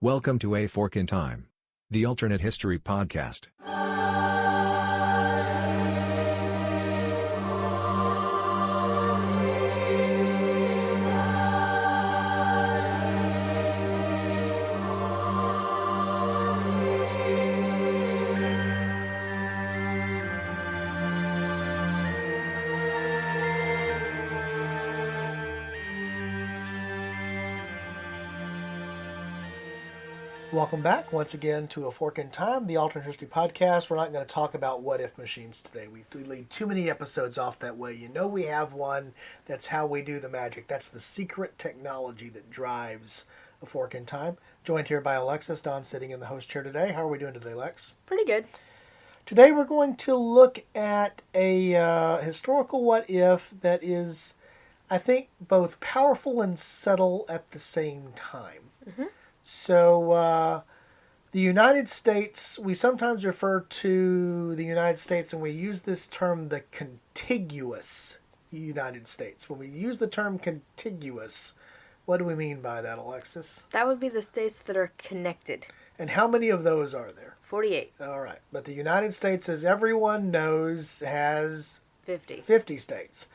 Welcome to A Fork in Time, the alternate history podcast. Welcome back once again to A Fork in Time, the alternate history podcast. We're not going to talk about what-if machines today. We leave too many episodes off that way. You know we have one. That's how we do the magic. That's the secret technology that drives A Fork in Time. Joined here by Alexis. Don sitting in the host chair today. How are we doing today, Lex? Pretty good. Today we're going to look at a historical what-if that is, I think, both powerful and subtle at the same time. Mm-hmm. So, the United States, we sometimes refer to the United States, and we use this term, the contiguous United States. When we use the term contiguous, what do we mean by that, Alexis? That would be the states that are connected. And how many of those are there? 48. All right. But the United States, as everyone knows, has 50 states.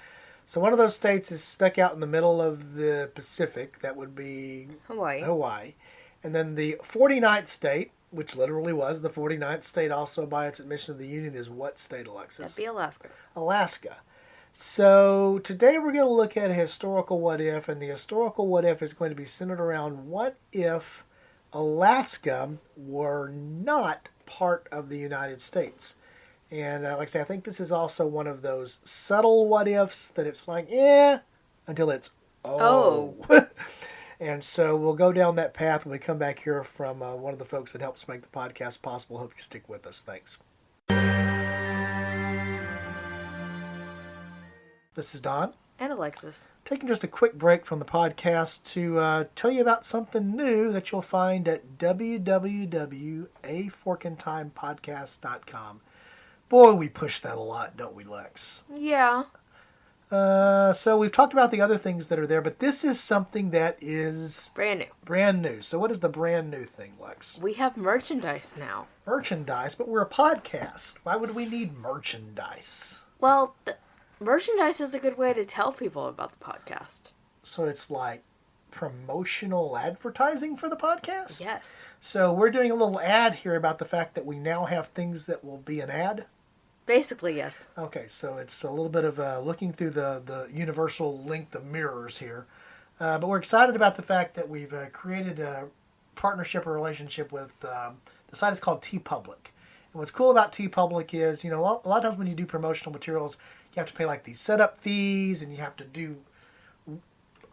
So one of those states is stuck out in the middle of the Pacific. That would be Hawaii. And then the 49th state, which literally was the 49th state also by its admission to the Union, is what state, Alexis? That'd be Alaska. Alaska. So today we're going to look at a historical what-if, and the historical what-if is going to be centered around what if Alaska were not part of the United States. And like I say, I think this is also one of those subtle what-ifs that it's like, until it's oh. And so we'll go down that path when we come back here from one of the folks that helps make the podcast possible. Hope you stick with us. Thanks. This is Don. And Alexis. Taking just a quick break from the podcast to tell you about something new that you'll find at www.aforkintimepodcast.com. Boy, we push that a lot, don't we, Lex? Yeah. So we've talked about the other things that are there, but this is something that is brand new. So what is the brand new thing, Lex? We have merchandise now. Merchandise? But we're a podcast. Why would we need merchandise? Well, merchandise is a good way to tell people about the podcast. So it's like promotional advertising for the podcast? Yes. So we're doing a little ad here about the fact that we now have things that will be an ad? Basically, yes. Okay, so it's a little bit of looking through the universal length of mirrors here. But we're excited about the fact that we've created a partnership or relationship with, the site is called TeePublic. And what's cool about TeePublic is, a lot of times when you do promotional materials, you have to pay like these setup fees, and you have to do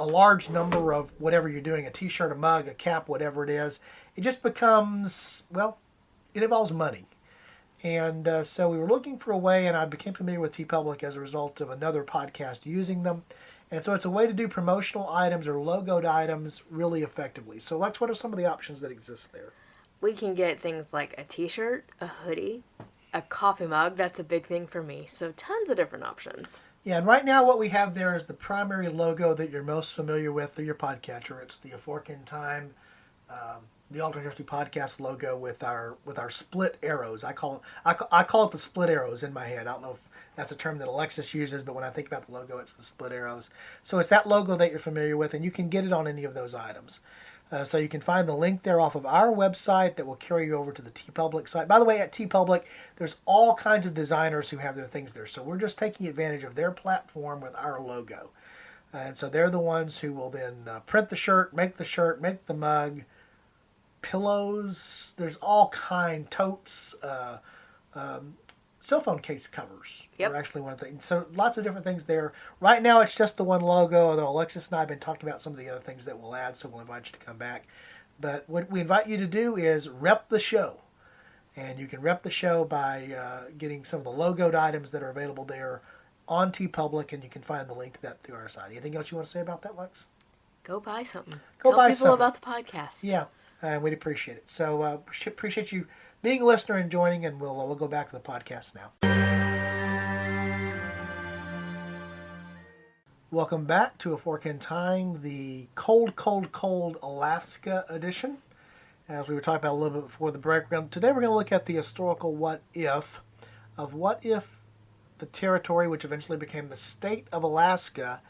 a large number of whatever you're doing, a t-shirt, a mug, a cap, whatever it is. It just becomes, it involves money. And so we were looking for a way, and I became familiar with TeePublic as a result of another podcast using them. And so it's a way to do promotional items or logoed items really effectively. So Lex, what are some of the options that exist there? We can get things like a t-shirt, a hoodie, a coffee mug. That's a big thing for me. So tons of different options. Yeah, and right now what we have there is the primary logo that you're most familiar with through your podcatcher. It's the A Fork in Time, the Alternate History Podcast logo with our split arrows. I call it the split arrows in my head. I don't know if that's a term that Alexis uses, but when I think about the logo, it's the split arrows. So it's that logo that you're familiar with, and you can get it on any of those items. So you can find the link there off of our website that will carry you over to the TeePublic site. By the way, at TeePublic, there's all kinds of designers who have their things there. So we're just taking advantage of their platform with our logo. And so they're the ones who will then print the shirt, make the mug, pillows. There's all totes, cell phone case covers. Yep. Are actually one of the things. So lots of different things there. Right now it's just the one logo, although Alexis and I have been talking about some of the other things that we'll add, so we'll invite you to come back. But what we invite you to do is rep the show. And you can rep the show by getting some of the logoed items that are available there on TeePublic, and you can find the link to that through our site. Anything else you want to say about that, Lex? Go buy something. Tell people something about the podcast. Yeah, we'd appreciate it. So appreciate you being a listener and joining, and we'll go back to the podcast now. Welcome back to A Fork in Time, the cold Alaska edition. as we were talking about a little bit before the break. Today we're going to look at the historical what if of what if the territory, which eventually became the state of Alaska,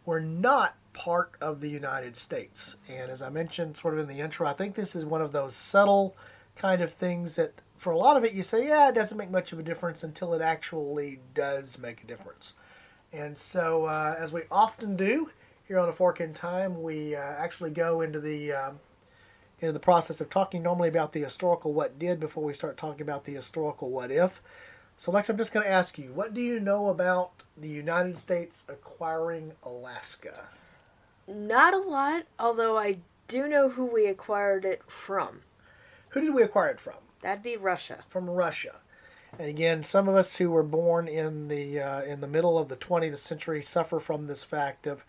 were not part of the United States. And as I mentioned sort of in the intro, I think this is one of those subtle kind of things that for a lot of it you say, yeah, it doesn't make much of a difference until it actually does make a difference. And so, as we often do here on A Fork in Time, we actually go into the process of talking normally about the historical what did before we start talking about the historical what if. So, Lex, I'm just going to ask you, what do you know about the United States acquiring Alaska? Not a lot, although I do know who we acquired it from. Who did we acquire it from? That'd be Russia. From Russia. And again, some of us who were born in the middle of the 20th century suffer from this fact of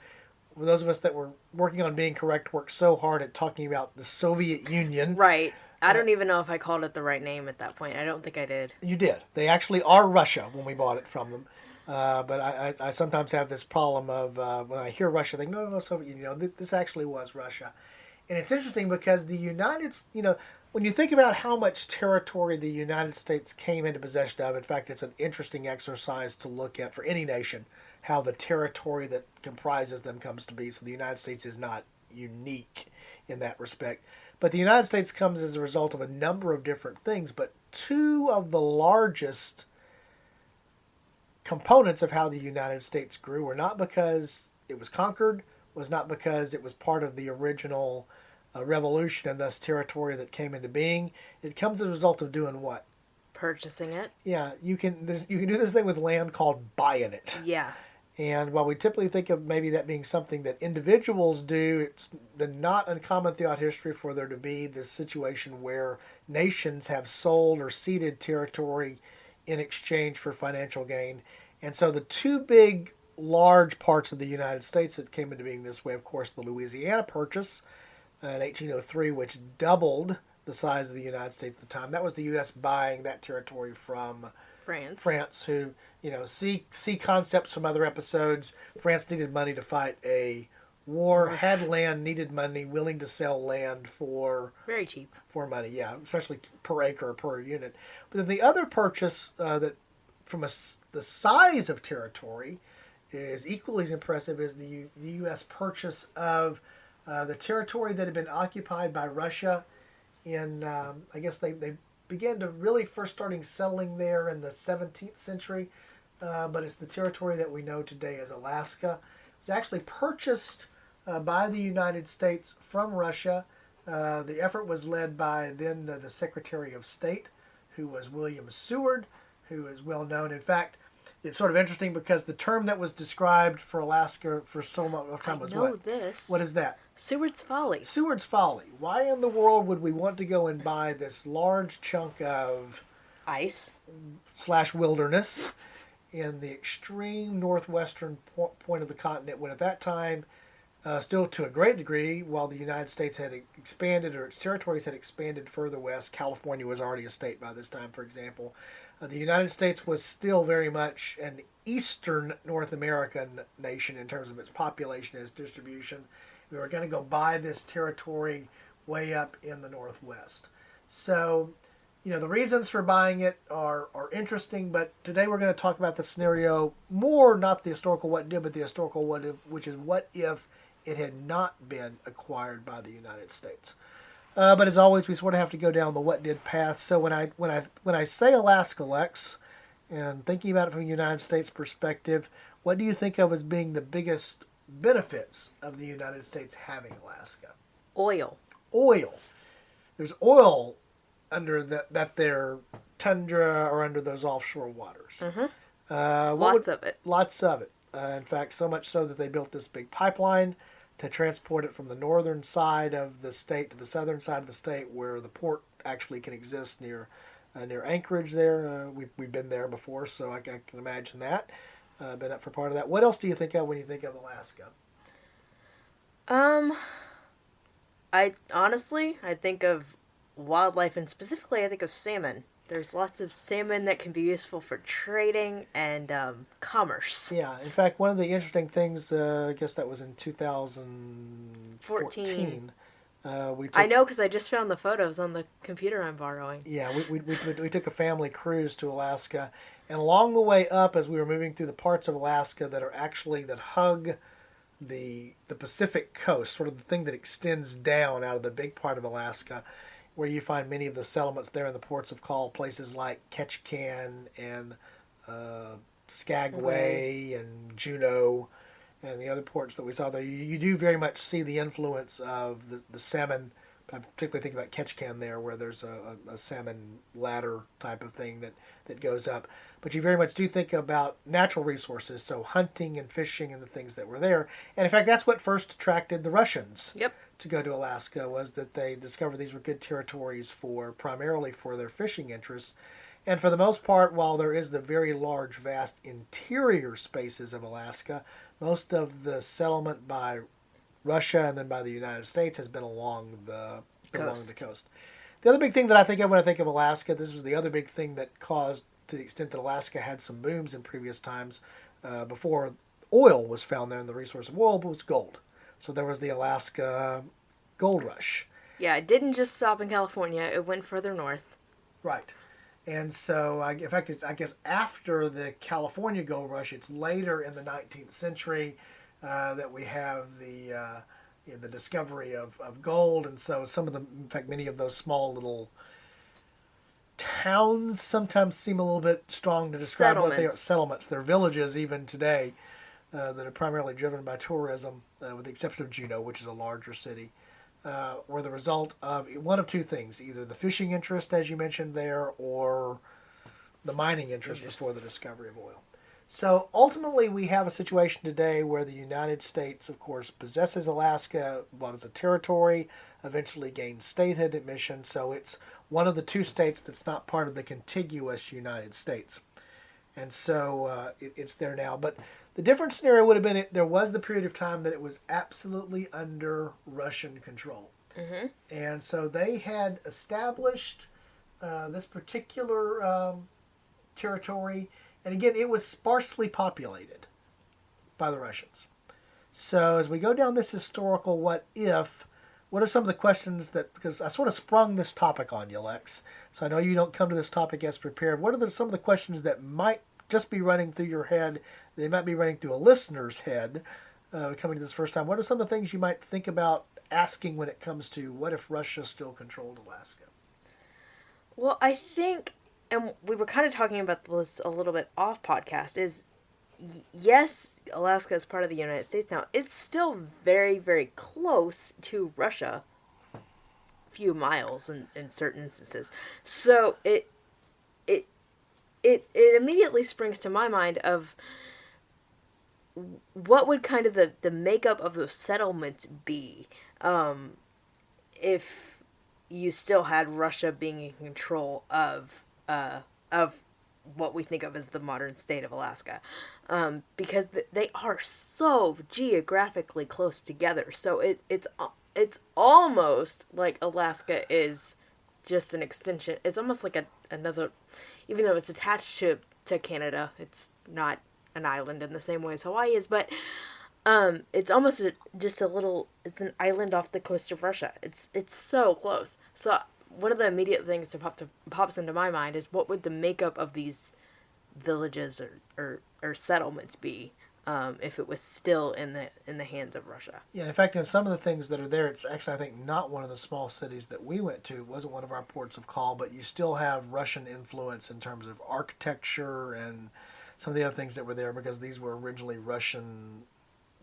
those of us that were working on being correct worked so hard at talking about the Soviet Union. Right. I don't even know if I called it the right name at that point. I don't think I did. You did. They actually are Russia when we bought it from them. But I sometimes have this problem of when I hear Russia, I think, no, Soviet Union. This actually was Russia. And it's interesting because the when you think about how much territory the United States came into possession of, in fact, it's an interesting exercise to look at for any nation, how the territory that comprises them comes to be. So the United States is not unique in that respect. But the United States comes as a result of a number of different things, but two of the largest components of how the United States grew were not because it was conquered, was not because it was part of the original revolution and thus territory that came into being. It comes as a result of doing what? Purchasing it. Yeah, you can do this thing with land called buying it. Yeah. And while we typically think of maybe that being something that individuals do, it's not uncommon throughout history for there to be this situation where nations have sold or ceded territory in exchange for financial gain. And so the two big, large parts of the United States that came into being this way, of course, the Louisiana Purchase in 1803, which doubled the size of the United States at the time. That was the U.S. buying that territory from France, who, see concepts from other episodes. France needed money to fight a war, had land, needed money, willing to sell land for very cheap for money. Yeah, especially per acre or per unit. But then the other purchase that, from the size of territory, is equally as impressive as the U.S. purchase of the territory that had been occupied by Russia. In I guess they began to really first starting settling there in the 17th century, but it's the territory that we know today as Alaska. It was actually purchased by the United States from Russia. The effort was led by then the Secretary of State, who was William Seward, who is well known. In fact, it's sort of interesting because the term that was described for Alaska for so much time was what? This. What is that? Seward's Folly. Seward's Folly. Why in the world would we want to go and buy this large chunk of ice / wilderness in the extreme northwestern point of the continent when at that time, still to a great degree, while the United States had expanded or its territories had expanded further west, California was already a state by this time, for example. The United States was still very much an eastern North American nation in terms of its population and its distribution. We were going to go buy this territory way up in the northwest. So, the reasons for buying it are interesting, but today we're going to talk about the scenario more, not the historical what did, but the historical what if, which is what if it had not been acquired by the United States. But as always, we sort of have to go down the what did path. So when I say Alaska, Lex, and thinking about it from a United States perspective, what do you think of as being the biggest benefits of the United States having Alaska? Oil. Oil. There's oil under that there tundra or under those offshore waters. Mm-hmm. Lots of it. Lots of it. In fact, so much so that they built this big pipeline to transport it from the northern side of the state to the southern side of the state, where the port actually can exist near Anchorage. There, we've been there before, so I can imagine that. Been up for part of that. What else do you think of when you think of Alaska? I think of wildlife, and specifically I think of salmon. There's lots of salmon that can be useful for trading and commerce. Yeah, in fact, one of the interesting things, I guess that was in 2014, We I took know because I just found the photos on the computer I'm borrowing. Yeah, we took a family cruise to Alaska, and along the way up, as we were moving through the parts of Alaska that are actually that hug the Pacific coast, sort of the thing that extends down out of the big part of Alaska, where you find many of the settlements there in the ports of call, places like Ketchikan and uh, Way. Skagway and Juneau and the other ports that we saw there, you do very much see the influence of the salmon. I particularly think about Ketchikan there, where there's a salmon ladder type of thing that goes up. But you very much do think about natural resources, so hunting and fishing and the things that were there. And in fact, that's what first attracted the Russians Yep. to go to Alaska, was that they discovered these were good territories for primarily for their fishing interests. And for the most part, while there is the very large, vast interior spaces of Alaska, most of the settlement by Russia and then by the United States has been along the coast. The other big thing that I think of when I think of Alaska, this was the other big thing that caused, to the extent that Alaska had some booms in previous times, before oil was found there, and the resource of oil was gold. So there was the Alaska gold rush. Yeah, it didn't just stop in California. It went further north. Right. And so, in fact, I guess after the California gold rush, it's later in the 19th century that we have the discovery of gold. And so some of the, in fact, many of those small little towns sometimes seem a little bit strong to describe what they are. Settlements. They're villages even today that are primarily driven by tourism, with the exception of Juneau, which is a larger city. Were the result of one of two things: either the fishing interest, as you mentioned there, or the mining interest before the discovery of oil. So ultimately, we have a situation today where the United States, of course, possesses Alaska, what is a territory, eventually gains statehood admission. So it's one of the two states that's not part of the contiguous United States. And so it's there now. But the different scenario would have been there was the period of time that it was absolutely under Russian control. Mm-hmm. And so they had established this particular territory. And again, it was sparsely populated by the Russians. So as we go down this historical what if, what are some of the questions that, because I sort of sprung this topic on you, Lex, so I know you don't come to this topic as prepared. What are some of the questions that might just be running through your head, they might be running through a listener's head coming to this first time? What are some of the things you might think about asking when it comes to what if Russia still controlled Alaska? Well, I think, and we were kind of talking about this a little bit off podcast, is yes, Alaska is part of the United States now. It's still very, very close to Russia. Few miles in certain instances. So it immediately springs to my mind of what would kind of the makeup of the settlement be if you still had Russia being in control of what we think of as the modern state of Alaska, because they are so geographically close together. So it's almost like Alaska is just an extension. It's almost like another, even though it's attached to Canada, it's not an island in the same way as Hawaii is, but it's almost just a little, it's an island off the coast of Russia. It's so close. So one of the immediate things that pops into my mind is what would the makeup of these villages or settlements be if it was still in the hands of Russia. Yeah, in fact, in some of the things that are there, it's actually, I think, not one of the small cities that we went to. It wasn't one of our ports of call, but you still have Russian influence in terms of architecture and some of the other things that were there, because these were originally Russian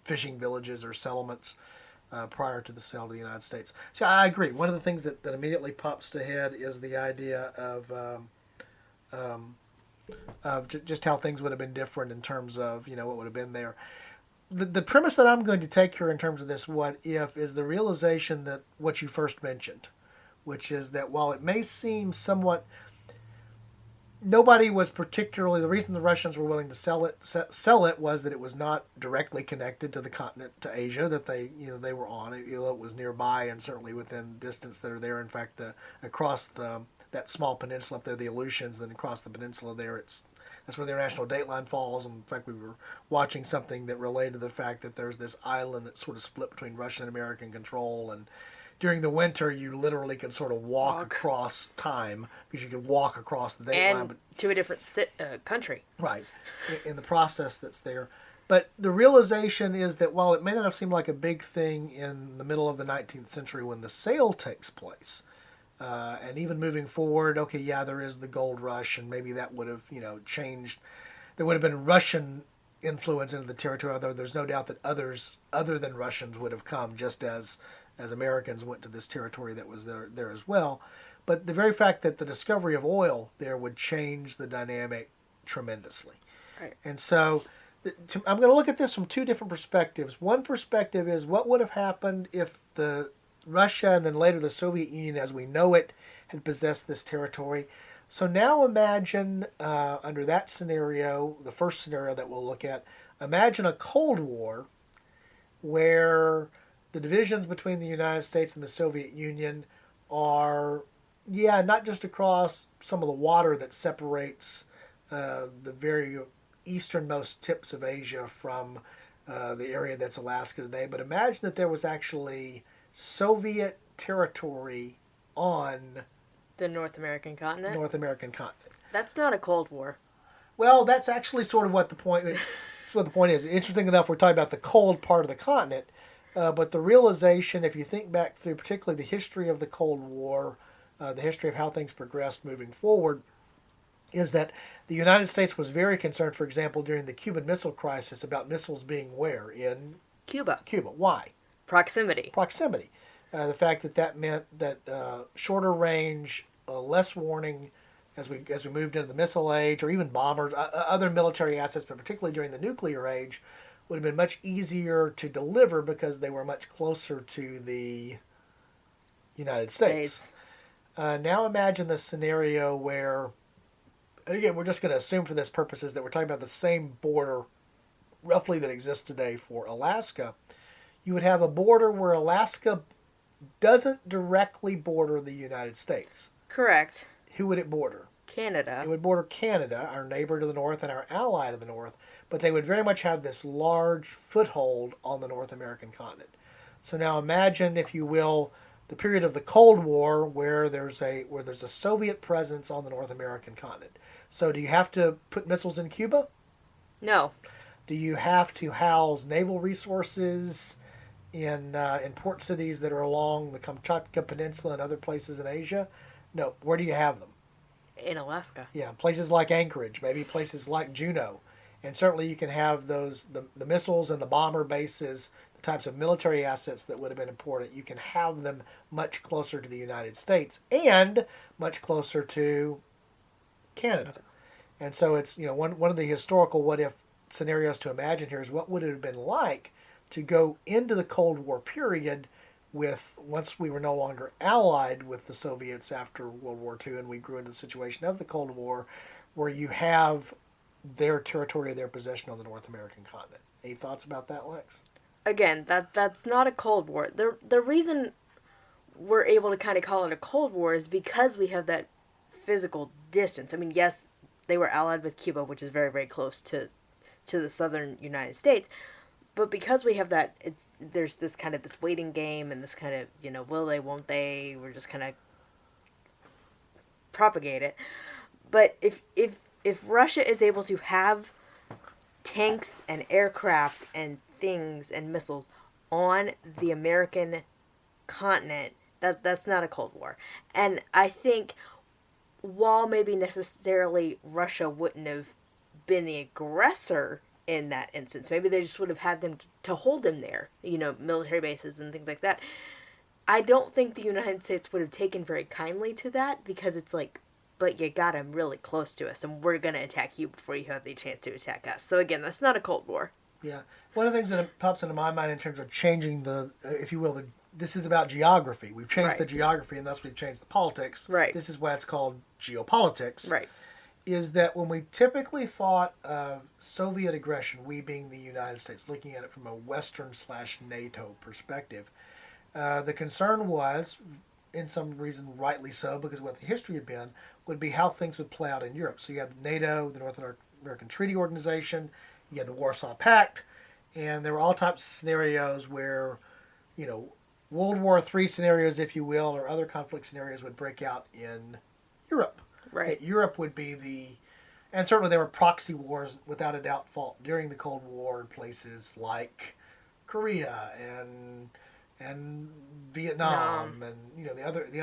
fishing villages or settlements prior to the sale to the United States. So I agree. One of the things that immediately pops to head is the idea of just how things would have been different in terms of, what would have been there. The premise that I'm going to take here in terms of this what if is the realization that what you first mentioned, which is that while it may seem somewhat, nobody was particularly, the reason the Russians were willing to sell it was that it was not directly connected to the continent, to Asia, that they were on it, it was nearby and certainly within distance that are there. In fact, across that small peninsula up there, the Aleutians, then across the peninsula there, that's where the international dateline falls. And in fact, we were watching something that related to the fact that there's this island that's sort of split between Russian and American control, and during the winter, you literally could sort of walk across time because you could walk across the date line. And to a different country. Right, in the process that's there. But the realization is that while it may not have seemed like a big thing in the middle of the 19th century when the sale takes place, and even moving forward, okay, yeah, there is the gold rush, and maybe that would have, changed. There would have been Russian influence into the territory, although there's no doubt that others other than Russians would have come, just as Americans went to this territory that was there as well. But the very fact that the discovery of oil there would change the dynamic tremendously. Right. And so I'm going to look at this from two different perspectives. One perspective is what would have happened if the Russia and then later the Soviet Union as we know it had possessed this territory. So now imagine, under that scenario, the first scenario that we'll look at, imagine a Cold War where the divisions between the United States and the Soviet Union are, not just across some of the water that separates the very easternmost tips of Asia from the area that's Alaska today, but imagine that there was actually Soviet territory on the North American continent. That's not a Cold War. Well, that's actually sort of what the point is. Interesting enough, we're talking about the cold part of the continent, but the realization, if you think back through particularly the history of the Cold War, the history of how things progressed moving forward, is that the United States was very concerned, for example, during the Cuban Missile Crisis about missiles being where? In Cuba. Why? Proximity. The fact that meant that shorter range, less warning as we moved into the missile age, or even bombers, other military assets, but particularly during the nuclear age, would have been much easier to deliver because they were much closer to the United States. Now imagine the scenario where, and again, we're just going to assume for this purposes that we're talking about the same border roughly that exists today for Alaska. You would have a border where Alaska doesn't directly border the United States. Correct. Who would it border? Canada. It would border Canada, our neighbor to the north and our ally to the north, but they would very much have this large foothold on the North American continent. So now imagine, if you will, the period of the Cold War where there's a Soviet presence on the North American continent. So do you have to put missiles in Cuba? No. Do you have to house naval resources in port cities that are along the Kamchatka Peninsula and other places in Asia? No. Where do you have them? In Alaska. Yeah, places like Anchorage, maybe places like Juneau. And certainly you can have the missiles and the bomber bases, the types of military assets that would have been important. You can have them much closer to the United States and much closer to Canada. And so it's, one of the historical what if scenarios to imagine here is what would it have been like to go into the Cold War period once we were no longer allied with the Soviets after World War II and we grew into the situation of the Cold War, where you have their territory, their possession on the North American continent. Any thoughts about that, Lex? Again, that's not a Cold War. The reason we're able to kind of call it a Cold War is because we have that physical distance. I mean, yes, they were allied with Cuba, which is very, very close to the southern United States, but because we have that, there's this kind of this waiting game and this kind of, will they, won't they, we're just kind of propagate it. But if Russia is able to have tanks and aircraft and things and missiles on the American continent, that's not a Cold War. And I think while maybe necessarily Russia wouldn't have been the aggressor in that instance, maybe they just would have had them to hold them there, military bases and things like that. I don't think the United States would have taken very kindly to that, because it's like, but you got them really close to us, and we're going to attack you before you have the chance to attack us. So again, that's not a Cold War. Yeah. One of the things that pops into my mind in terms of changing the, if you will, this is about geography. We've changed the geography, and thus we've changed the politics. Right. This is why it's called geopolitics. Right. Is that when we typically thought of Soviet aggression, we being the United States, looking at it from a Western/NATO perspective, the concern was, in some reason rightly so, because what the history had been, would be how things would play out in Europe. So you have NATO, the North American Treaty Organization, you had the Warsaw Pact, and there were all types of scenarios where, World War III scenarios, if you will, or other conflict scenarios would break out in Europe. Right. That Europe would be and certainly there were proxy wars without a doubt fought during the Cold War in places like Korea and Nam. Vietnam and the other in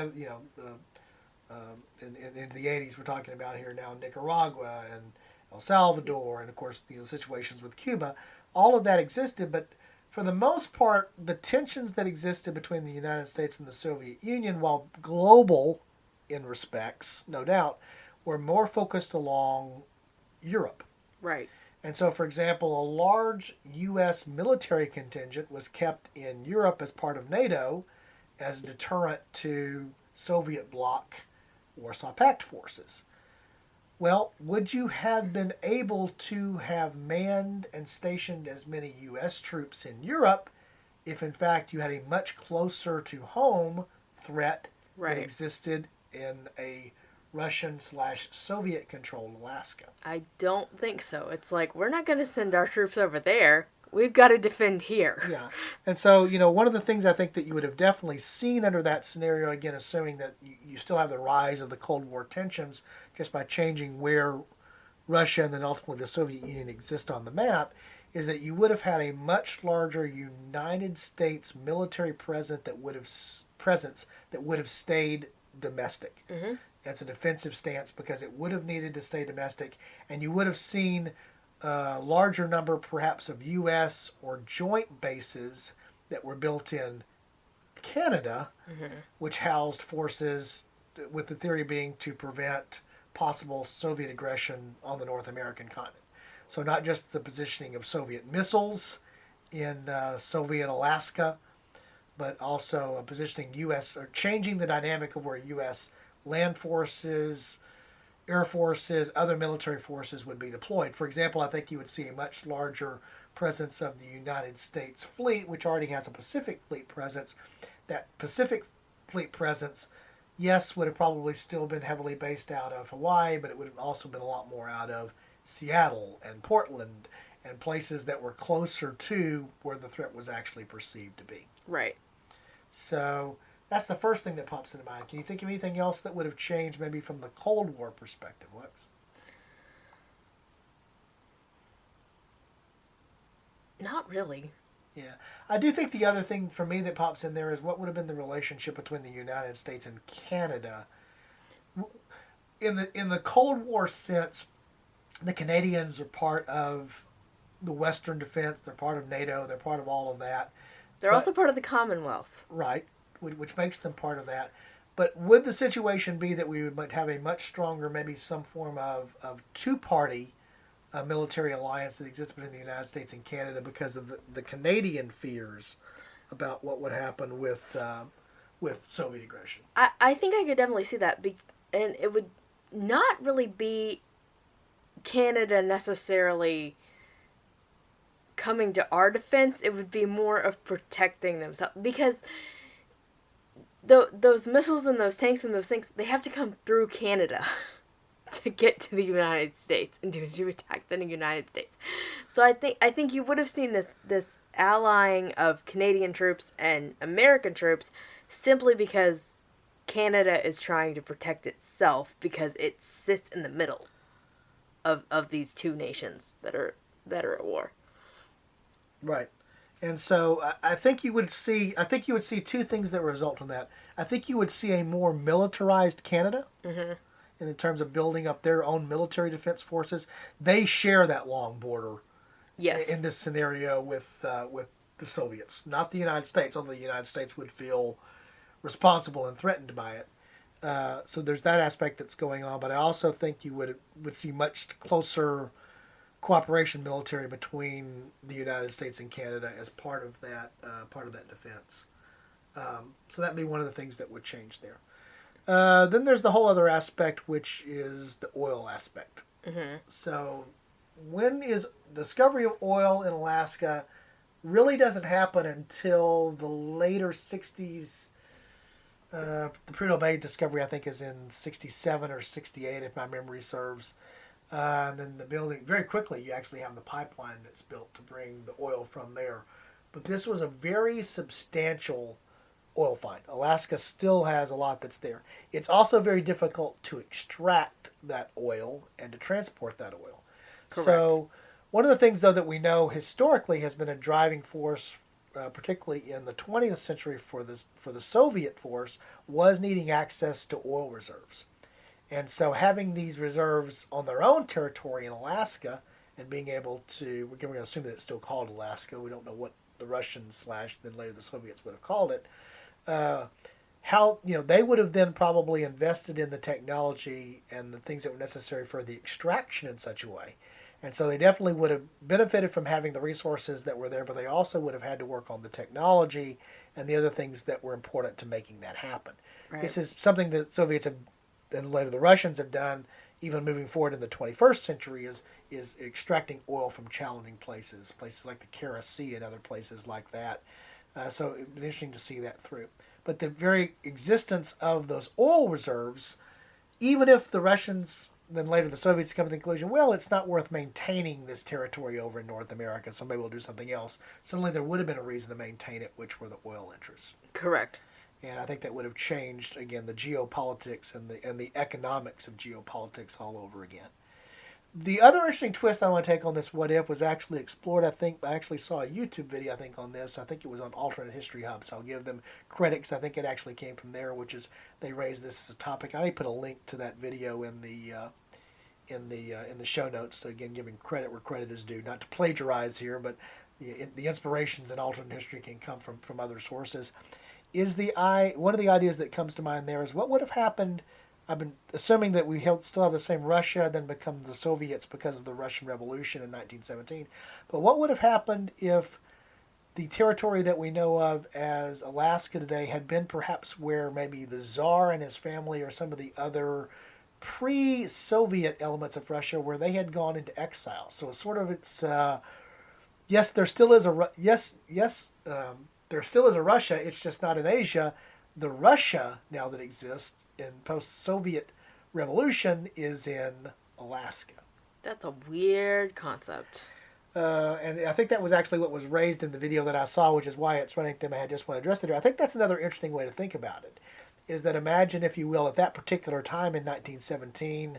the 80s we're talking about here now Nicaragua and El Salvador and of course situations with Cuba. All of that existed, but for the most part, the tensions that existed between the United States and the Soviet Union, while global in respects, no doubt, were more focused along Europe. Right. And so, for example, a large U.S. military contingent was kept in Europe as part of NATO as a deterrent to Soviet bloc Warsaw Pact forces. Well, would you have been able to have manned and stationed as many U.S. troops in Europe if, in fact, you had a much closer to home threat that Right. existed in a Russian/Soviet controlled Alaska? I don't think so. It's like, we're not going to send our troops over there. We've got to defend here. Yeah. And so, one of the things I think that you would have definitely seen under that scenario, again, assuming that you still have the rise of the Cold War tensions just by changing where Russia and then ultimately the Soviet Union exist on the map, is that you would have had a much larger United States military presence that would have stayed domestic. Mm-hmm. That's a defensive stance because it would have needed to stay domestic, and you would have seen a larger number perhaps of U.S. or joint bases that were built in Canada, Mm-hmm. which housed forces, with the theory being to prevent possible Soviet aggression on the North American continent. So not just the positioning of Soviet missiles in Soviet Alaska, but also positioning U.S. or changing the dynamic of where U.S. land forces, air forces, other military forces would be deployed. For example, I think you would see a much larger presence of the United States fleet, which already has a Pacific fleet presence. That Pacific fleet presence, yes, would have probably still been heavily based out of Hawaii, but it would have also been a lot more out of Seattle and Portland and places that were closer to where the threat was actually perceived to be. Right. So that's the first thing that pops into mind. Can you think of anything else that would have changed maybe from the Cold War perspective, Lex? Not really. Yeah. I do think the other thing for me that pops in there is what would have been the relationship between the United States and Canada. In the Cold War sense, the Canadians are part of the Western defense, they're part of NATO, they're part of all of that. They're But- also part of the Commonwealth. Right, which makes them part of that. But would the situation be that we would have a much stronger, maybe some form of two-party military alliance that exists between the United States and Canada because of the Canadian fears about what would happen with Soviet aggression? I think I could definitely see that. And it would not really be Canada necessarily coming to our defense. It would be more of protecting themselves. Because those missiles and those tanks and those things, they have to come through Canada to get to the United States and to attack the United States. So I think you would have seen this allying of Canadian troops and American troops simply because Canada is trying to protect itself because it sits in the middle of these two nations that are at war. Right. And so I think you would see two things that result from that. I think you would see a more militarized Canada. Mm-hmm. In terms of building up their own military defense forces. They share that long border. Yes. In this scenario with the Soviets, not the United States, although the United States would feel responsible and threatened by it. So there's that aspect that's going on, but I also think you would see much closer cooperation military between the United States and Canada as part of that defense. So that'd be one of the things that would change there. Then there's the whole other aspect, which is the oil aspect. Mm-hmm. So when is discovery of oil in Alaska really doesn't happen until the later 60s. The Prudhoe Bay discovery, I think, is in 67 or 68, if my memory serves. And then the building, very quickly, you actually have the pipeline that's built to bring the oil from there. But this was a very substantial oil find. Alaska still has a lot that's there. It's also very difficult to extract that oil and to transport that oil. Correct. So, one of the things, though, that we know historically has been a driving force, particularly in the 20th century for the Soviet force, was needing access to oil reserves. And so, having these reserves on their own territory in Alaska and being able to, we're going to assume that it's still called Alaska. We don't know what the Russians slash then later the Soviets would have called it. How they would have then probably invested in the technology and the things that were necessary for the extraction in such a way. And so they definitely would have benefited from having the resources that were there, but they also would have had to work on the technology and the other things that were important to making that happen. Right. This is something that the Soviets have, and later the Russians have done, even moving forward in the 21st century, is extracting oil from challenging places like the Kara Sea and other places like that. So it would be interesting to see that through. But the very existence of those oil reserves, even if the Russians, then later the Soviets come to the conclusion, well, it's not worth maintaining this territory over in North America, so maybe we'll do something else. Suddenly there would have been a reason to maintain it, which were the oil interests. Correct. And I think that would have changed, again, the geopolitics and the economics of geopolitics all over again. The other interesting twist I want to take on this what if was actually explored. I actually saw a YouTube video, I think, on this. I think it was on Alternate History Hub, so I'll give them credit because I think it actually came from there, which is they raised this as a topic. I may put a link to that video in the show notes. So again, giving credit where credit is due, not to plagiarize here, but the inspirations in alternate history can come from other sources. One of the ideas that comes to mind there is what would have happened. I've been assuming that we still have the same Russia, then become the Soviets because of the Russian Revolution in 1917. But what would have happened if the territory that we know of as Alaska today had been perhaps where maybe the Tsar and his family or some of the other pre-Soviet elements of Russia where they had gone into exile? So yes, there still is a there still is a Russia. It's just not in Asia. The Russia now that exists in post-Soviet revolution is in Alaska. That's a weird concept. And I think that was actually what was raised in the video that I saw, which is why it's running through my head. Just want to address it here. I think that's another interesting way to think about it. Is that imagine, if you will, at that particular time in 1917,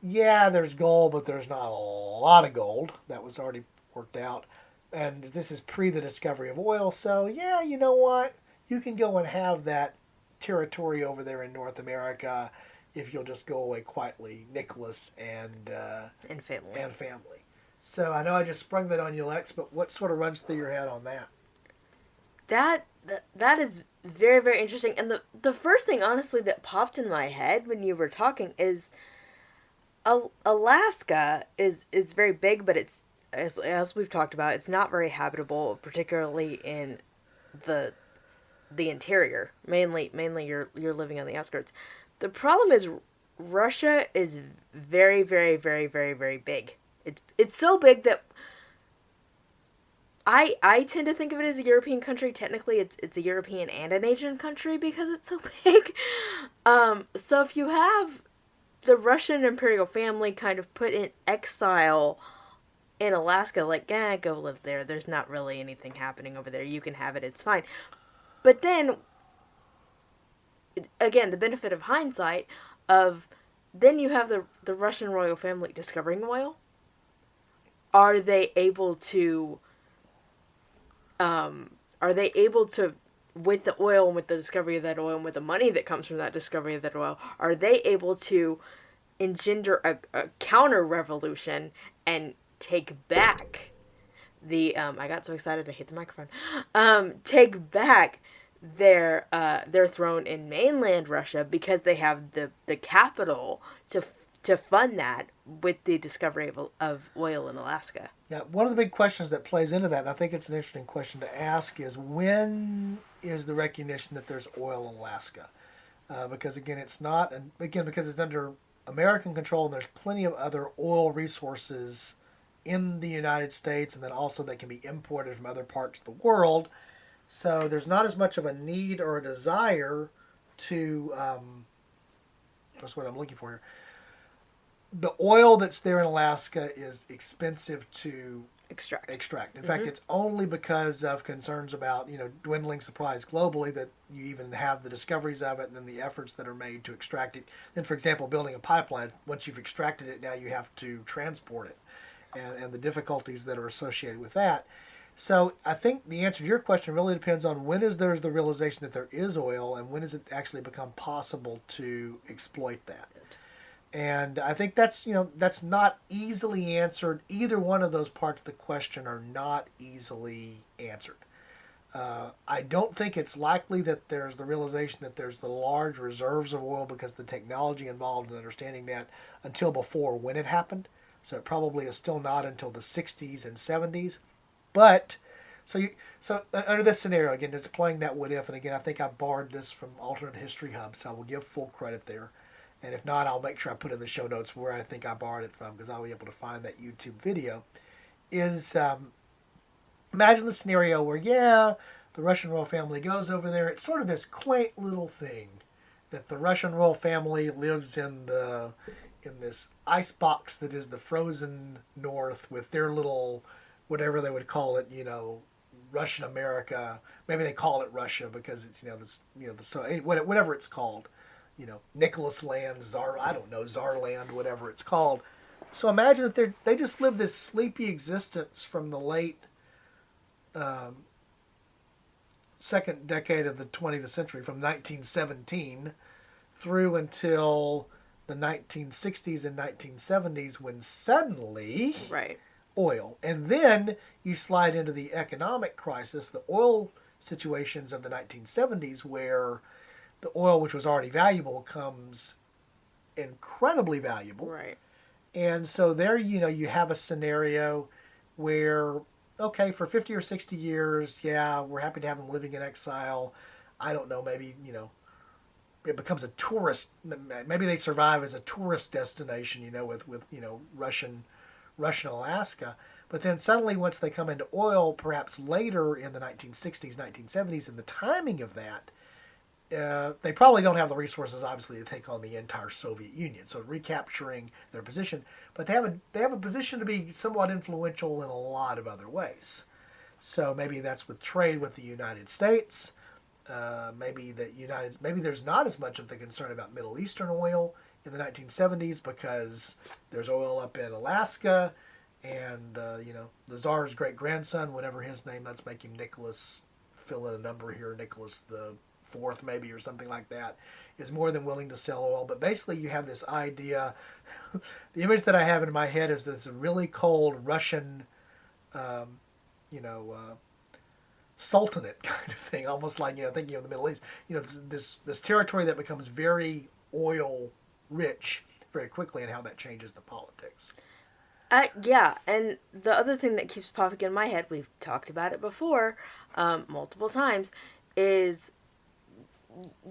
yeah, there's gold, but there's not a lot of gold. That was already worked out. And this is pre the discovery of oil, so yeah, you know what? You can go and have that territory over there in North America if you'll just go away quietly, Nicholas and family. So I know I just sprung that on you, Lex, but what sort of runs through your head on that? That is very, very interesting. And the first thing, honestly, that popped in my head when you were talking is Alaska is very big, but it's, as we've talked about, it's not very habitable, particularly in the interior. Mainly you're living on the outskirts. The problem is Russia is very, very, very, very, very big. It's so big that I tend to think of it as a European country. Technically, it's a European and an Asian country because it's so big. So if you have the Russian imperial family kind of put in exile in Alaska, like, go live there. There's not really anything happening over there. You can have it. It's fine. But then, again, the benefit of hindsight of then you have the Russian royal family discovering oil. Are they able to, with the oil and with the discovery of that oil and with the money that comes from that discovery of that oil, are they able to engender a counter-revolution and take back I got so excited I hit the microphone. Take back their throne in mainland Russia because they have the capital to fund that with the discovery of oil in Alaska. Yeah, one of the big questions that plays into that, and I think it's an interesting question to ask, is when is the recognition that there's oil in Alaska? Because again, it's not, and again, because it's under American control, and there's plenty of other oil resources in the United States, and then also they can be imported from other parts of the world. So there's not as much of a need or a desire to, that's what I'm looking for here. The oil that's there in Alaska is expensive to extract. In fact, it's only because of concerns about dwindling supplies globally that you even have the discoveries of it, and then the efforts that are made to extract it. Then, for example, building a pipeline. Once you've extracted it, now you have to transport it, and the difficulties that are associated with that. So I think the answer to your question really depends on when is there the realization that there is oil, and when does it actually become possible to exploit that. And I think that's not easily answered. Either one of those parts of the question are not easily answered. I don't think it's likely that there's the realization that there's the large reserves of oil because the technology involved in understanding that until before when it happened. So it probably is still not until the 60s and 70s. But so under this scenario, again, it's playing that what if, and again, I think I borrowed this from Alternate History Hub, so I will give full credit there. And if not, I'll make sure I put in the show notes where I think I borrowed it from, because I'll be able to find that YouTube video. Is imagine the scenario where, the Russian royal family goes over there. It's sort of this quaint little thing that the Russian royal family lives in this ice box that is the frozen north with their little, whatever they would call it, Russian America. Maybe they call it Russia because it's whatever it's called. Nicholas Land, I don't know, Tsarland, whatever it's called. So imagine that they just live this sleepy existence from the late second decade of the 20th century, from 1917 through until the 1960s and 1970s, when suddenly oil. And then you slide into the economic crisis, the oil situations of the 1970s, where the oil, which was already valuable, comes incredibly valuable. Right. And so there, you have a scenario where, okay, for 50 or 60 years, we're happy to have them living in exile. I don't know, maybe, it becomes a tourist, maybe they survive as a tourist destination, with Russian Alaska. But then suddenly, once they come into oil, perhaps later in the 1960s, 1970s, and the timing of that, they probably don't have the resources, obviously, to take on the entire Soviet Union. So recapturing their position, but they have a position to be somewhat influential in a lot of other ways. So maybe that's with trade with the United States. Maybe there's not as much of the concern about Middle Eastern oil in the 1970s because there's oil up in Alaska, and the Tsar's great grandson, whatever his name, let's make him Nicholas. Fill in a number here, Nicholas the Fourth, maybe, or something like that, is more than willing to sell oil. But basically, you have this idea. The image that I have in my head is this really cold Russian, sultanate kind of thing, almost like thinking of the Middle East. This territory that becomes very oil rich very quickly, and how that changes the politics. And the other thing that keeps popping in my head, we've talked about it before, multiple times, is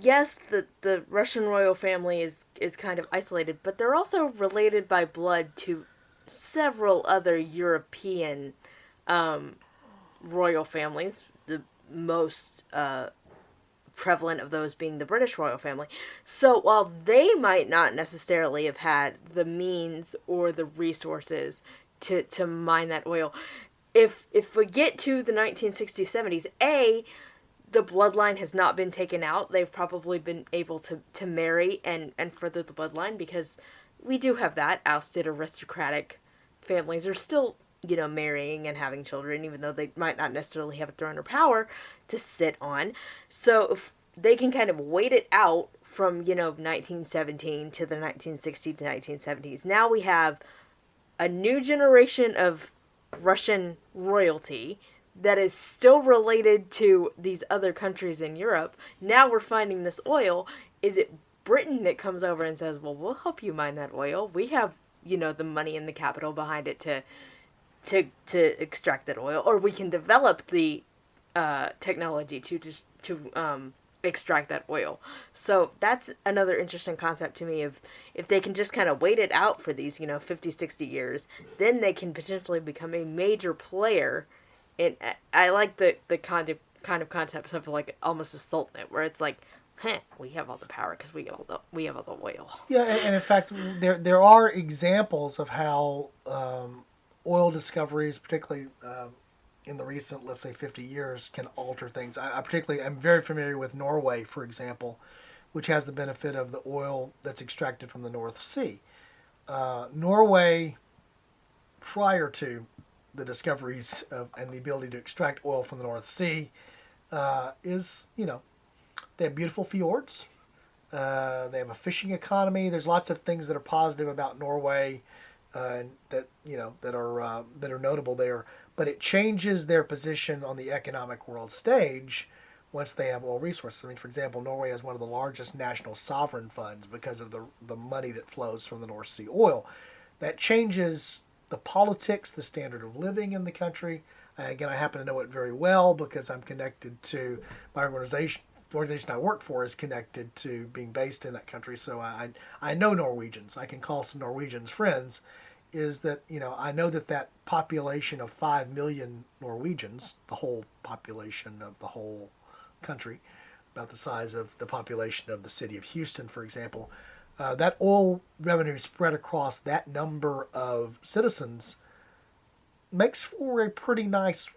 yes, the Russian royal family is kind of isolated, but they're also related by blood to several other European royal families, the most prevalent of those being the British royal family. So while they might not necessarily have had the means or the resources to mine that oil, if we get to the 1960s, 70s, the bloodline has not been taken out. They've probably been able to marry and further the bloodline, because we do have that. Ousted aristocratic families are still, marrying and having children, even though they might not necessarily have a throne or power to sit on. So if they can kind of wait it out from, 1917 to the 1960s to 1970s. Now we have a new generation of Russian royalty that is still related to these other countries in Europe. Now we're finding this oil. Is it Britain that comes over and says, well, we'll help you mine that oil. We have, the money and the capital behind it to extract that oil, or we can develop the technology to extract that oil. So that's another interesting concept to me, of if they can just kind of wait it out for these 50, 60 years, then they can potentially become a major player. And I like the kind of concepts of like almost a sultanate, where it's like, we have all the power because we have all the oil. Yeah, and in fact, there are examples of how oil discoveries, particularly in the recent, let's say, 50 years, can alter things. I particularly am very familiar with Norway, for example, which has the benefit of the oil that's extracted from the North Sea. Norway, prior to the discoveries of, and the ability to extract oil from the North Sea, is, they have beautiful fjords. They have a fishing economy. There's lots of things that are positive about Norway, that that are notable there. But it changes their position on the economic world stage once they have oil resources. I mean, for example, Norway has one of the largest national sovereign funds because of the money that flows from the North Sea oil. That changes the politics, the standard of living in the country. Again, I happen to know it very well because I'm connected to my organization. The organization I work for is connected to being based in that country, so I know Norwegians. I can call some Norwegians friends. Is that I know that population of 5 million Norwegians, the whole population of the whole country, about the size of the population of the city of Houston, for example, that oil revenue spread across that number of citizens makes for a pretty nice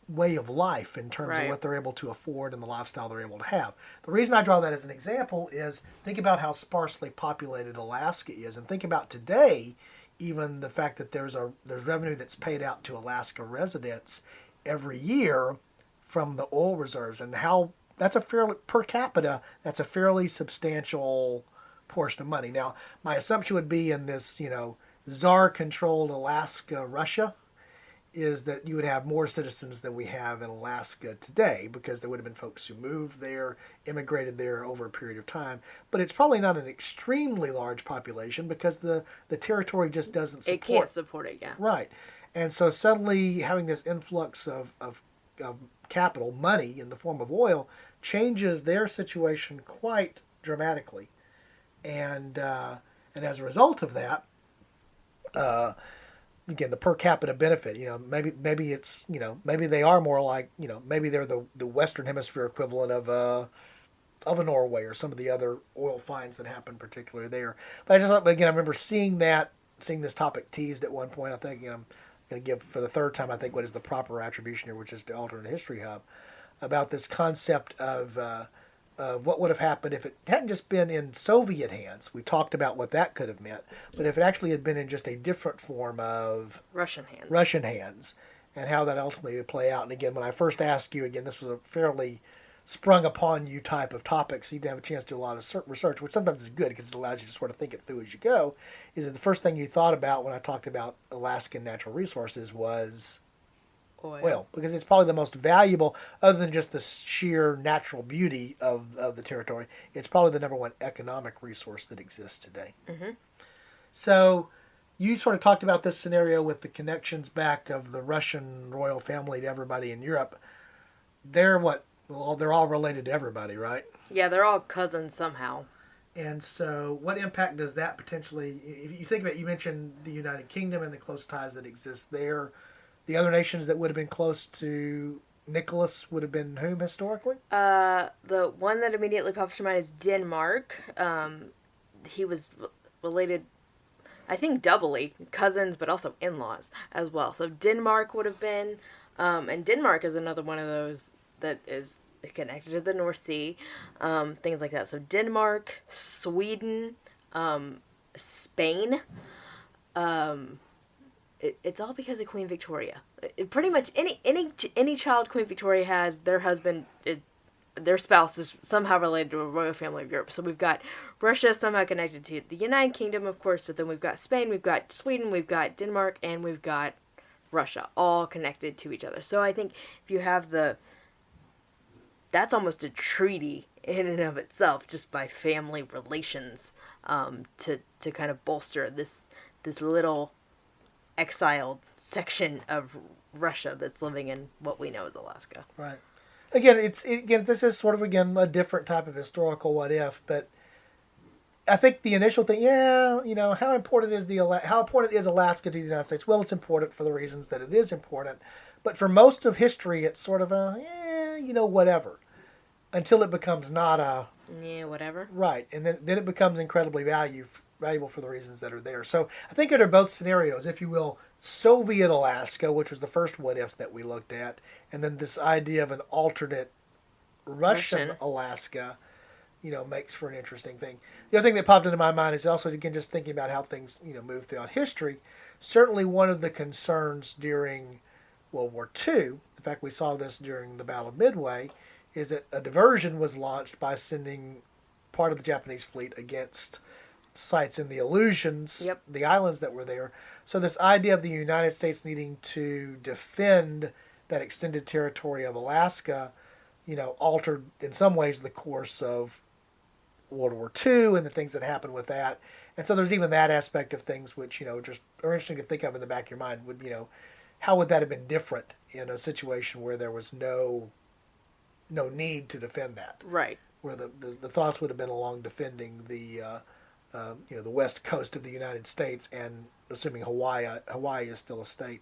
way of life in terms of Right. what they're able to afford and the lifestyle they're able to have. The reason I draw that as an example is think about how sparsely populated Alaska is, and think about today, even the fact that there's revenue that's paid out to Alaska residents every year from the oil reserves, and how that's a fairly per capita, that's a fairly substantial portion of money. Now, my assumption would be in this, czar-controlled Alaska, Russia, is that you would have more citizens than we have in Alaska today because there would have been folks who moved there, immigrated there over a period of time. But it's probably not an extremely large population because the territory just doesn't support. It can't support it, yeah. Right. And so suddenly having this influx of capital, money in the form of oil, changes their situation quite dramatically. And as a result of that, again, the per capita benefit, maybe it's, maybe they are more like, maybe they're the Western Hemisphere equivalent of a Norway or some of the other oil finds that happen particularly there. But I remember seeing this topic teased at one point. I think, I'm going to give for the third time, I think, what is the proper attribution here, which is the alternate history hub, about this concept of what would have happened if it hadn't just been in Soviet hands. We talked about what that could have meant, but if it actually had been in just a different form of Russian hands, and how that ultimately would play out. And again, when I first asked you, again, this was a fairly sprung upon you type of topic, so you didn't have a chance to do a lot of research, which sometimes is good because it allows you to sort of think it through as you go. Is that the first thing you thought about when I talked about Alaskan natural resources was oil, because it's probably the most valuable, other than just the sheer natural beauty of the territory. It's probably the number one economic resource that exists today. Mm-hmm. So you sort of talked about this scenario with the connections back of the Russian royal family to everybody in Europe. They're what? Well, they're all related to everybody, right? Yeah, they're all cousins somehow. And so what impact does that potentially, if you think about it, you mentioned the United Kingdom and the close ties that exist there. The other nations that would have been close to Nicholas would have been whom historically? The one that immediately pops to mind is Denmark. He was related, I think, doubly cousins, but also in-laws as well. So Denmark would have been, and Denmark is another one of those that is connected to the North Sea, things like that. So Denmark, Sweden, Spain. It's all because of Queen Victoria. Pretty much any child Queen Victoria has, their husband, their spouse is somehow related to a royal family of Europe. So we've got Russia somehow connected to the United Kingdom, of course, but then we've got Spain, we've got Sweden, we've got Denmark, and we've got Russia, all connected to each other. So I think if you have that's almost a treaty in and of itself, just by family relations, to kind of bolster this little exiled section of Russia that's living in what we know as Alaska. Right. Again, this is sort of a different type of historical what if, but I think the initial thing, how important is Alaska to the United States? Well, it's important for the reasons that it is important, but for most of history, it's sort of whatever, until it becomes not a Yeah, whatever. right, and then it becomes incredibly valuable for the reasons that are there. So I think under both scenarios, if you will, Soviet Alaska, which was the first what if that we looked at, and then this idea of an alternate Russian Alaska, makes for an interesting thing. The other thing that popped into my mind is also, again, just thinking about how things, move throughout history. Certainly one of the concerns during World War II, in fact, we saw this during the Battle of Midway, is that a diversion was launched by sending part of the Japanese fleet against sites in the Aleutians, the islands that were there. So this idea of the United States needing to defend that extended territory of Alaska, altered in some ways the course of World War II and the things that happened with that. And so there's even that aspect of things which, just are interesting to think of in the back of your mind. Would, how would that have been different in a situation where there was no need to defend that? Right. Where the thoughts would have been along defending the the west coast of the United States, and assuming Hawaii is still a state.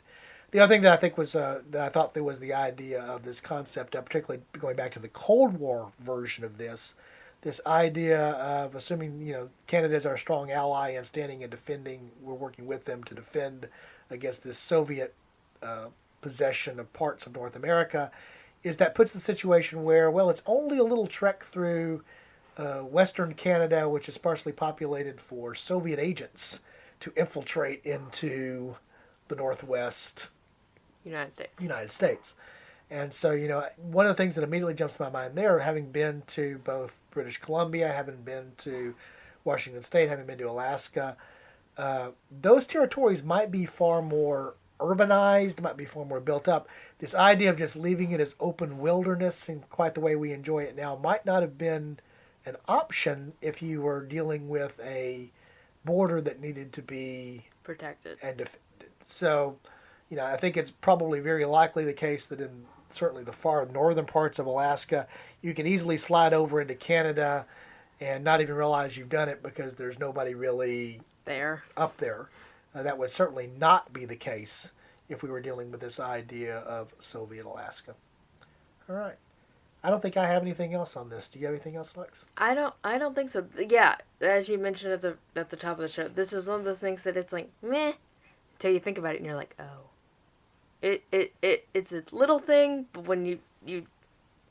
The other thing that I think was that I thought there was the idea of this concept, particularly going back to the Cold War version of this idea of assuming Canada is our strong ally and standing and defending, we're working with them to defend against this Soviet possession of parts of North America, is that puts the situation where, well, it's only a little trek through Western Canada, which is sparsely populated, for Soviet agents to infiltrate into the Northwest United States. And so, one of the things that immediately jumps to my mind there, having been to both British Columbia, having been to Washington State, having been to Alaska, those territories might be far more urbanized, might be far more built up. This idea of just leaving it as open wilderness in quite the way we enjoy it now might not have been an option if you were dealing with a border that needed to be protected and defended. So, I think it's probably very likely the case that in certainly the far northern parts of Alaska, you can easily slide over into Canada and not even realize you've done it because there's nobody really there up there. That would certainly not be the case if we were dealing with this idea of Soviet Alaska. All right. I don't think I have anything else on this. Do you have anything else, Lex? I don't think so. Yeah, as you mentioned at the top of the show, this is one of those things that it's like meh until you think about it and you're like, oh. It's a little thing, but when you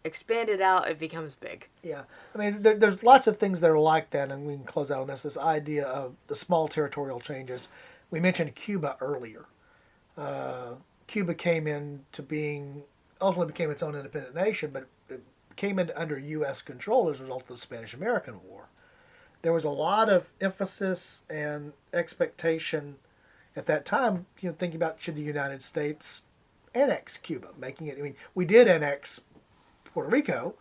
expand it out, it becomes big. Yeah. I mean, there's lots of things that are like that, and we can close out on this idea of the small territorial changes. We mentioned Cuba earlier. Cuba ultimately became its own independent nation, but it came under U.S. control as a result of the Spanish-American War. There was a lot of emphasis and expectation at that time, thinking about should the United States annex Cuba, making it. I mean, we did annex Puerto Rico.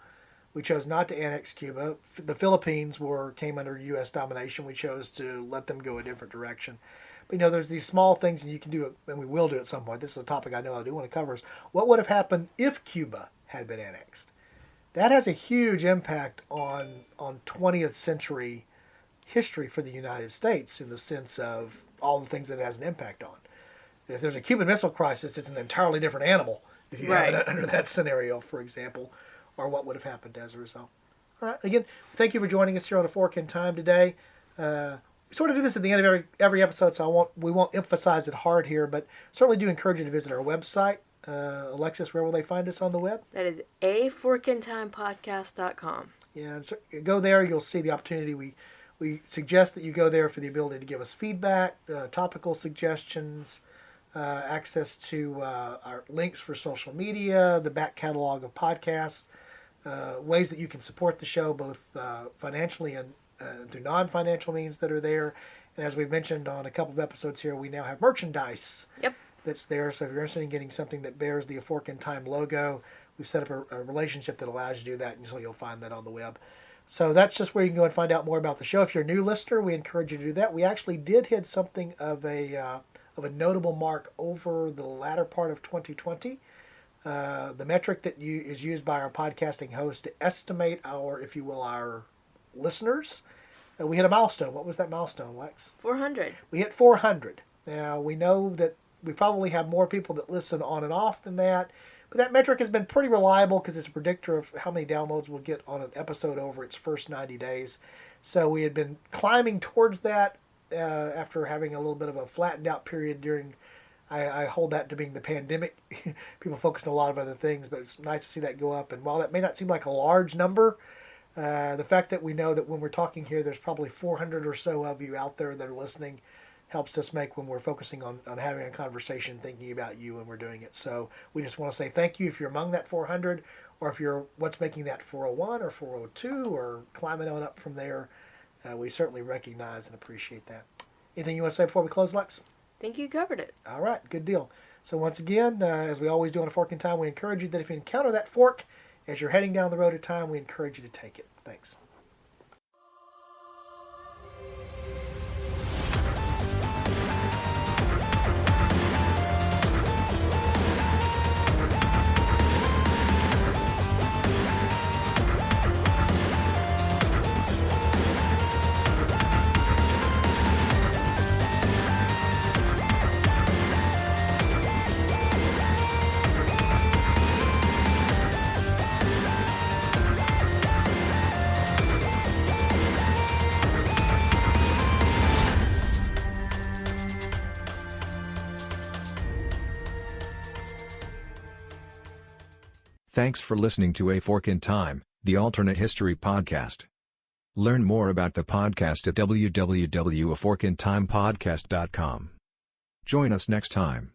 We chose not to annex Cuba. The Philippines came under U.S. domination. We chose to let them go a different direction. But there's these small things, and you can do it, and we will do it at some point. This is a topic I know I do want to cover. Is what would have happened if Cuba had been annexed? That has a huge impact on 20th century history for the United States in the sense of all the things that it has an impact on. If there's a Cuban Missile Crisis, it's an entirely different animal if you have it under that scenario, for example, or what would have happened as a result. All right, again, thank you for joining us here on A Fork in Time today. We sort of do this at the end of every episode, so we won't emphasize it hard here, but certainly do encourage you to visit our website. Alexis, where will they find us on the web? That is aforkintimepodcast.com. Yeah, so go there. You'll see the opportunity. We suggest that you go there for the ability to give us feedback, topical suggestions, access to our links for social media, the back catalog of podcasts, ways that you can support the show both financially and through non-financial means that are there. And as we've mentioned on a couple of episodes here, we now have merchandise that's there. So if you're interested in getting something that bears the A Fork in Time logo, we've set up a relationship that allows you to do that, and so you'll find that on the web. So that's just where you can go and find out more about the show. If you're a new listener, we encourage you to do that. We actually did hit something of a notable mark over the latter part of 2020. The metric that is used by our podcasting host to estimate our listeners. We hit a milestone. What was that milestone, Lex? 400. We hit 400. Now, we know that we probably have more people that listen on and off than that, but that metric has been pretty reliable because it's a predictor of how many downloads we'll get on an episode over its first 90 days. So we had been climbing towards that after having a little bit of a flattened out period during. I hold that to being the pandemic. People focused on a lot of other things, but it's nice to see that go up. And while that may not seem like a large number, the fact that we know that when we're talking here, there's probably 400 or so of you out there that are listening helps us make when we're focusing on having a conversation, thinking about you when we're doing it. So we just want to say thank you if you're among that 400, or if you're what's making that 401 or 402 or climbing on up from there. We certainly recognize and appreciate that. Anything you want to say before we close, Lex? I think you covered it. All right, good deal. So once again, as we always do on A Fork in Time, we encourage you that if you encounter that fork as you're heading down the road of time, we encourage you to take it. Thanks. Thanks for listening to A Fork in Time, the alternate history podcast. Learn more about the podcast at www.aforkintimepodcast.com. Join us next time.